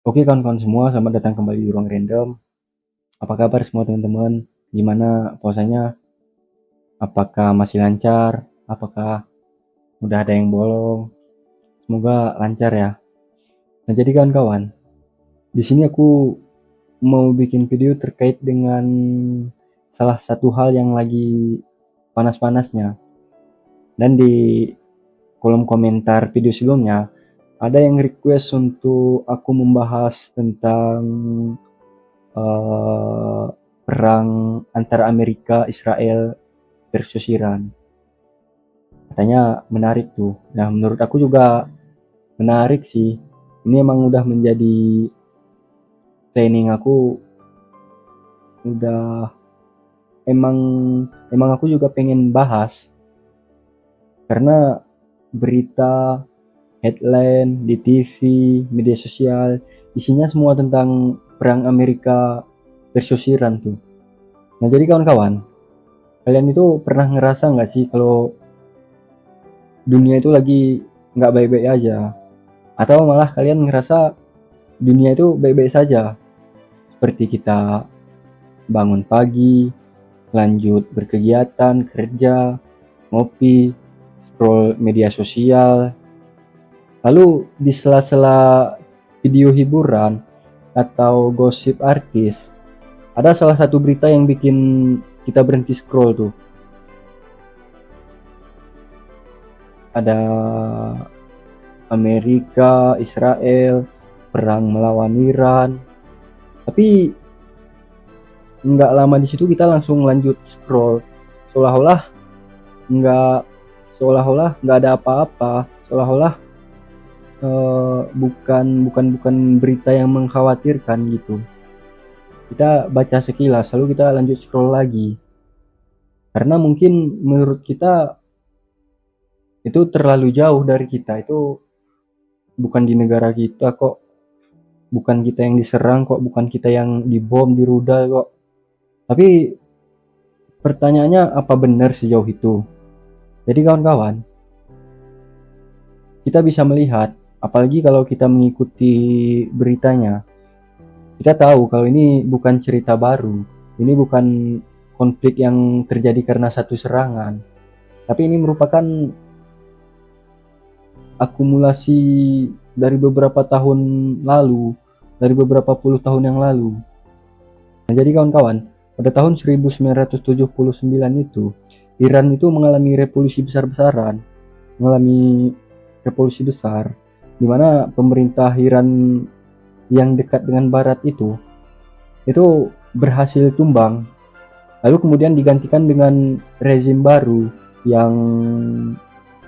Oke kawan-kawan semua, selamat datang kembali di Ruang Random. Apa kabar semua teman-teman? Gimana puasanya? Apakah masih lancar? Apakah udah ada yang bolong? Semoga lancar ya. Nah jadi kawan-kawan, di sini aku mau bikin video terkait dengan salah satu hal yang lagi panas-panasnya. Dan di kolom komentar video sebelumnya, ada yang request untuk aku membahas tentang eh, perang antara Amerika, Israel versus Iran. Katanya menarik tuh. Nah, menurut aku juga menarik sih. Ini emang udah menjadi planning aku. Udah emang emang aku juga pengen bahas karena berita headline di TV, media sosial, isinya semua tentang perang Amerika versus Iran tuh. Nah, jadi kawan-kawan, kalian itu pernah ngerasa nggak sih kalau dunia itu lagi nggak baik-baik aja? Atau malah kalian ngerasa dunia itu baik-baik saja? Seperti kita bangun pagi, lanjut berkegiatan, kerja, ngopi, scroll media sosial. Lalu di sela-sela video hiburan atau gosip artis, ada salah satu berita yang bikin kita berhenti scroll tuh. Ada Amerika, Israel, perang melawan Iran. Tapi nggak lama di situ kita langsung lanjut scroll, seolah-olah nggak nggak ada apa-apa, seolah-olah bukan berita yang mengkhawatirkan gitu. Kita baca sekilas lalu kita lanjut scroll lagi karena mungkin menurut kita itu terlalu jauh dari kita, itu bukan di negara kita kok, bukan kita yang diserang kok, bukan kita yang dibom, dirudal kok. Tapi pertanyaannya, apa benar sejauh itu? Jadi kawan-kawan, kita bisa melihat, apalagi kalau kita mengikuti beritanya, kita tahu kalau ini bukan cerita baru, ini bukan konflik yang terjadi karena satu serangan, tapi ini merupakan akumulasi dari beberapa tahun lalu, dari beberapa puluh tahun yang lalu. Nah, jadi kawan-kawan, pada tahun 1979 itu, Iran itu mengalami revolusi besar-besaran, mengalami revolusi besar, di mana pemerintah Iran yang dekat dengan Barat itu berhasil tumbang, lalu kemudian digantikan dengan rezim baru yang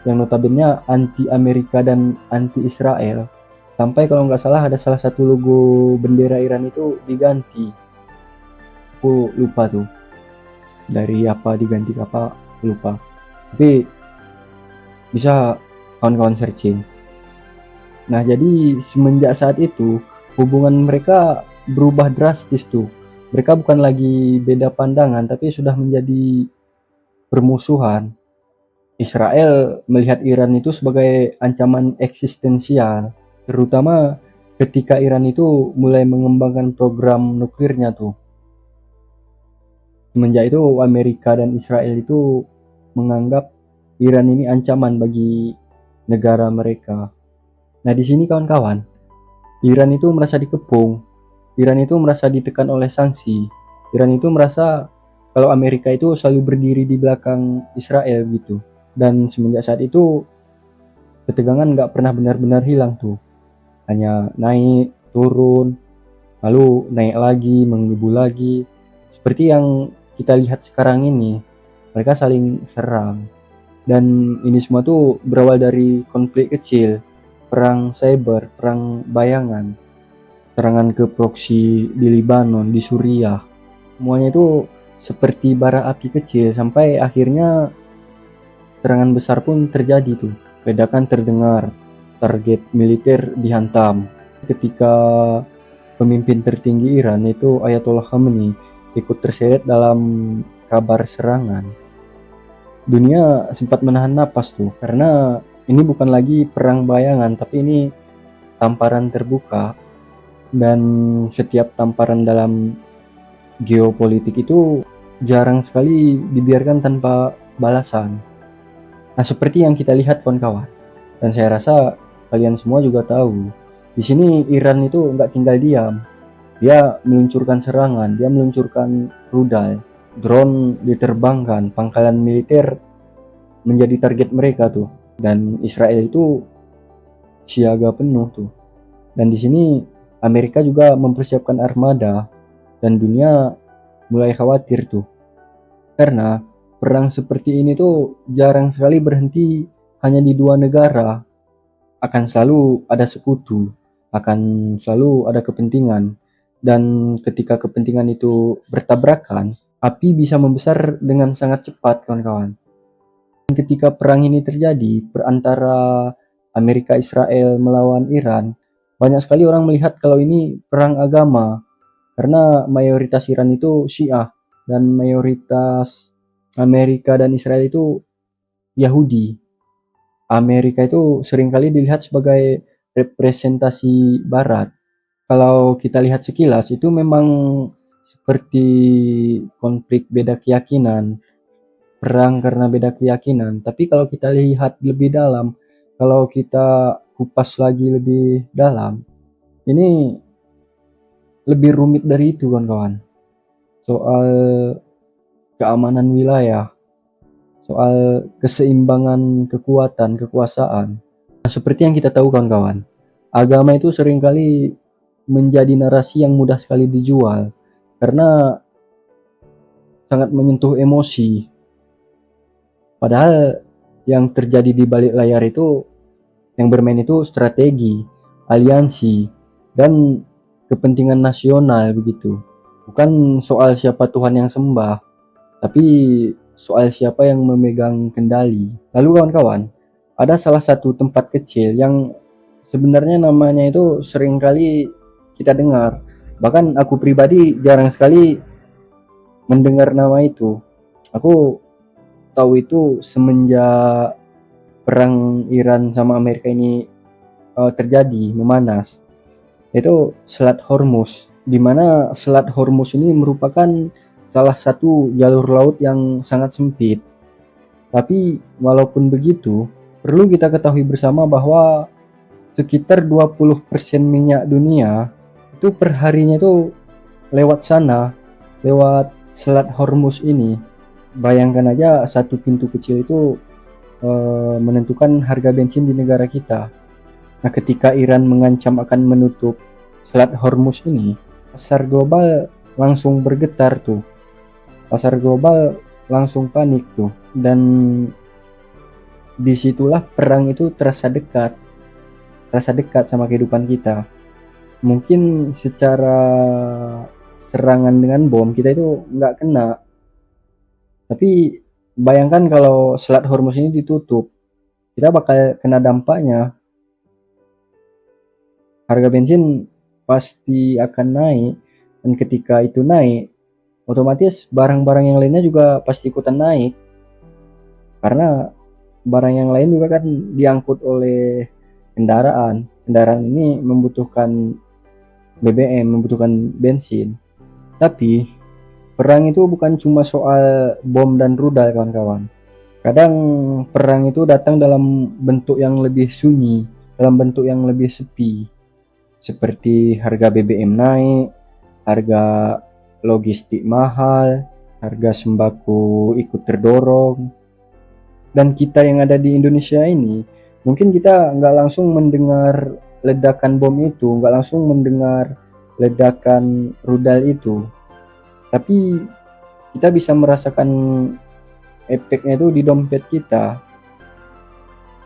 notabene anti Amerika dan anti Israel. Sampai kalau nggak salah ada salah satu logo bendera Iran itu diganti. Aku lupa tuh dari apa diganti apa, lupa. Tapi bisa kawan-kawan searching. Nah, jadi semenjak saat itu hubungan mereka berubah drastis tuh. Mereka bukan lagi beda pandangan tapi sudah menjadi permusuhan. Israel melihat Iran itu sebagai ancaman eksistensial, terutama ketika Iran itu mulai mengembangkan program nuklirnya tuh. Semenjak itu Amerika dan Israel itu menganggap Iran ini ancaman bagi negara mereka. Nah, di sini kawan-kawan, Iran itu merasa dikepung, Iran itu merasa ditekan oleh sanksi, Iran itu merasa kalau Amerika itu selalu berdiri di belakang Israel gitu. Dan semenjak saat itu ketegangan nggak pernah benar-benar hilang tuh, hanya naik turun lalu naik lagi, menggebu lagi, seperti yang kita lihat sekarang ini. Mereka saling serang, dan ini semua tuh berawal dari konflik kecil, perang cyber, perang bayangan, serangan ke proksi di Lebanon, di Suriah. Semuanya itu seperti bara api kecil sampai akhirnya serangan besar pun terjadi tuh. Ledakan terdengar, target militer dihantam. Ketika pemimpin tertinggi Iran itu Ayatollah Khamenei ikut terseret dalam kabar serangan, dunia sempat menahan napas tuh, karena ini bukan lagi perang bayangan tapi ini tamparan terbuka. dan setiap tamparan dalam geopolitik itu jarang sekali dibiarkan tanpa balasan. Nah, seperti yang kita lihat kawan-kawan, dan saya rasa kalian semua juga tahu, di sini Iran itu nggak tinggal diam. Dia meluncurkan serangan, dia meluncurkan rudal, drone diterbangkan, pangkalan militer menjadi target mereka tuh. Dan Israel itu siaga penuh tuh. Dan di sini Amerika juga mempersiapkan armada dan dunia mulai khawatir tuh. Karena perang seperti ini tuh jarang sekali berhenti hanya di dua negara. Akan selalu ada sekutu, akan selalu ada kepentingan. Dan ketika kepentingan itu bertabrakan, api bisa membesar dengan sangat cepat, kawan-kawan. Ketika perang ini terjadi antara Amerika Israel melawan Iran, banyak sekali orang melihat kalau ini perang agama karena mayoritas Iran itu Syiah dan mayoritas Amerika dan Israel itu Yahudi. Amerika itu seringkali dilihat sebagai representasi Barat. Kalau kita lihat sekilas itu memang seperti konflik beda keyakinan, perang karena beda keyakinan. Tapi kalau kita lihat lebih dalam, kalau kita kupas lagi lebih dalam, ini lebih rumit dari itu kawan-kawan. Soal keamanan wilayah, soal keseimbangan kekuatan, kekuasaan. Nah, seperti yang kita tahu kawan-kawan, agama itu seringkali menjadi narasi yang mudah sekali dijual karena sangat menyentuh emosi. Padahal yang terjadi di balik layar itu, yang bermain itu strategi, aliansi, dan kepentingan nasional begitu. Bukan soal siapa Tuhan yang sembah, tapi soal siapa yang memegang kendali. Lalu kawan-kawan, ada salah satu tempat kecil yang sebenarnya namanya itu seringkali kita dengar. Bahkan aku pribadi jarang sekali mendengar nama itu. Aku tahu itu semenjak perang Iran sama Amerika ini terjadi, memanas. Itu Selat Hormuz, di mana Selat Hormuz ini merupakan salah satu jalur laut yang sangat sempit. Tapi walaupun begitu, perlu kita ketahui bersama bahwa sekitar 20% minyak dunia itu perharinya itu lewat sana, lewat Selat Hormuz ini. Bayangkan aja satu pintu kecil itu menentukan harga bensin di negara kita. Nah, ketika Iran mengancam akan menutup Selat Hormuz ini, pasar global langsung bergetar tuh. Pasar global langsung panik tuh. Dan disitulah perang itu terasa dekat sama kehidupan kita. Mungkin secara serangan dengan bom kita itu nggak kena, tapi bayangkan kalau Selat Hormuz ini ditutup, kita bakal kena dampaknya. Harga bensin pasti akan naik, dan ketika itu naik, otomatis barang-barang yang lainnya juga pasti ikutan naik. Karena barang yang lain juga kan diangkut oleh kendaraan. Kendaraan ini membutuhkan BBM, membutuhkan bensin. Tapi perang itu bukan cuma soal bom dan rudal kawan-kawan. Kadang perang itu datang dalam bentuk yang lebih sunyi, dalam bentuk yang lebih sepi. Seperti harga BBM naik, harga logistik mahal, harga sembako ikut terdorong. Dan kita yang ada di Indonesia ini, mungkin kita nggak langsung mendengar ledakan bom itu, nggak langsung mendengar ledakan rudal itu. Tapi kita bisa merasakan efeknya itu di dompet kita,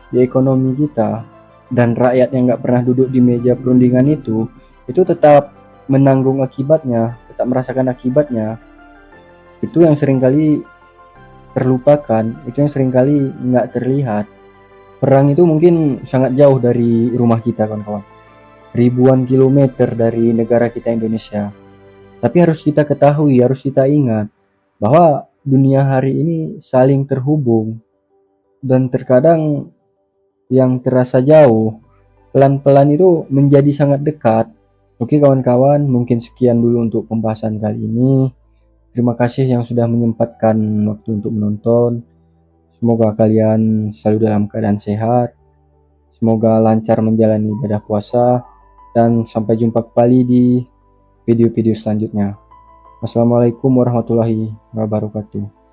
di ekonomi kita. Dan rakyat yang nggak pernah duduk di meja perundingan itu tetap menanggung akibatnya, tetap merasakan akibatnya. Itu yang seringkali terlupakan, itu yang seringkali nggak terlihat. Perang itu mungkin sangat jauh dari rumah kita kawan-kawan, ribuan kilometer dari negara kita Indonesia. Tapi harus kita ketahui, harus kita ingat bahwa dunia hari ini saling terhubung, dan terkadang yang terasa jauh pelan-pelan itu menjadi sangat dekat. Oke kawan-kawan, mungkin sekian dulu untuk pembahasan kali ini. Terima kasih yang sudah menyempatkan waktu untuk menonton. Semoga kalian selalu dalam keadaan sehat. Semoga lancar menjalani ibadah puasa. Dan sampai jumpa kembali di video-video selanjutnya. Wassalamualaikum warahmatullahi wabarakatuh.